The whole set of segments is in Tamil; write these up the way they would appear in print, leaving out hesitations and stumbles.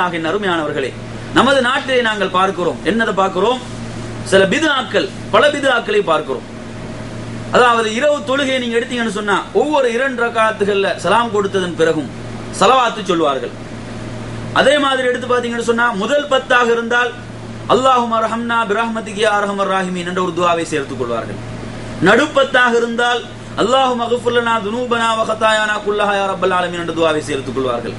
அருமையானவர்களே, நமது நாட்டிலே நாங்கள் பார்க்கிறோம். என்னதை பார்க்கிறோம்? சில பித்ஆக்கள், பல பித்ஆக்களை பார்க்கிறோம். அதாவது இரவு தொழுகையை நீங்க எடுத்தீங்கன்னு சொன்னா ஒவ்வொரு 2 ரக்காத்துகள்ல சலாம் கொடுத்ததன் பிறகும் ஸலவாத்து சொல்வார்கள். அதே மாதிரி எடுத்து பாத்தீங்கன்னு சொன்னா முதல் 10 இருந்தால் அல்லாஹும்ம ரஹம்னா பிரஹ்மதிக யா அர்ஹமர் ராஹிமீன் என்ற ஒரு துஆவை சேர்த்துக் கொள்வார்கள். நடு 10 இருந்தால் அல்லாஹும்ம கஃபிர் லனா துனூபனா வ கதாயானா குல்லஹா யா ரப்பல் ஆலமீன் என்ற துஆவை சேர்த்துக் கொள்வார்கள்.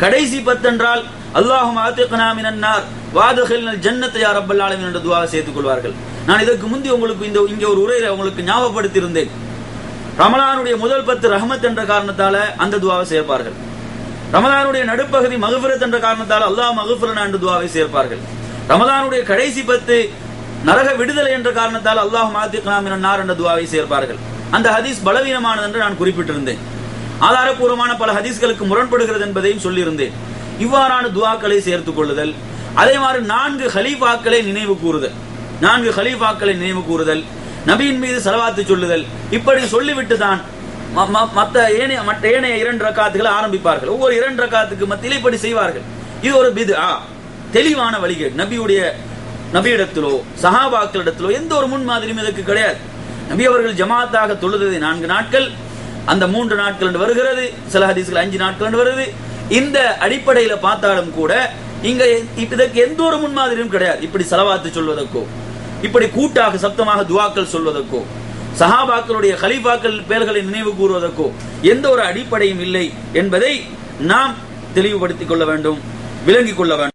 கடைசி 10 என்றால் அல்லாஹும்ம ஆதிக்னா மினன் நார் வ அத்கில்னல் ஜன்னத யா ரப்பல் ஆலமீன் என்ற துஆவை சேர்த்துக் கொள்வார்கள். நான் இதற்கு முந்தி உங்களுக்கு இங்க ஒரு உரையில உங்களுக்கு ஞாபகப்படுத்தி இருந்தேன். ரமலானுடைய முதல் 10 ரஹ்மத் என்ற காரணத்தால அந்த துஆவை சேர்ப்பார்கள். ரமலானுடைய நடுப்பகுதி மக்ஃபிரத் என்ற காரணத்தால் அல்லாஹ் மக்ஃபிர் லனா என்ற துஆவை சேர்ப்பார்கள். ரமலானுடைய கடைசி 10 நரக விடுதலை என்ற காரணத்தால் அல்லாஹும்ம ஆதிக்னா மினன் நார் என்ற துஆவை சேர்ப்பார்கள். அந்த ஹதீஸ் பலவீனமானது என்று நான் குறிப்பிட்டிருந்தேன். ஆதாரப்பூர்வமான பல ஹதீஸ்களுக்கு முரண்படுகிறது என்பதையும் சொல்லியிருந்தேன். இவ்வாறான துஆக்களை சேர்த்துக் கொள்ளுதல், அதே மாதிரி 4 ஹலீஃபாக்களை நினைவு கூறுதல், 4 ஹலீஃபாக்களை நினைவு கூறுதல், நபியின் மீது ஸலவாத்து சொல்லுதல், இப்படி சொல்லிவிட்டு தான் மற்ற ஏனைய 2 ரக்காத்துகளை ஆரம்பிப்பார்கள். ஒவ்வொரு 2 ரக்காத்துக்கு மத்தியில் இப்படி செய்வார்கள். இது ஒரு பித்ஆ, தெளிவான வழிகேடு. நபியிடத்திலோ சஹாபாக்களிடத்திலோ எந்த ஒரு முன்மாதிரியும் இதற்கு கிடையாது. நபி அவர்கள் ஜமாத்தாக தொழுதது 4 நாட்கள், அந்த 3 நாட்கள் என்று வருகிறது, சில ஹதீஸ்கள் 5 நாட்கள் என்று வருது. இந்த அடிப்படையில பார்த்தாலும் கூட இங்க இதற்கு எந்த ஒரு முன்மாதிரியும் கிடையாது. இப்படி ஸலவாத்து சொல்வதற்கோ, இப்படி கூட்டாக சப்தமாக துஆக்கள் சொல்வதற்கோ, சஹாபாக்களுடைய கலீஃபாக்கள் பெயர்களை நினைவு கூறுவதற்கோ எந்த ஒரு அடிப்படையும் இல்லை என்பதை நாம் தெளிவுபடுத்திக் கொள்ள வேண்டும், விளங்கிக் கொள்ள வேண்டும்.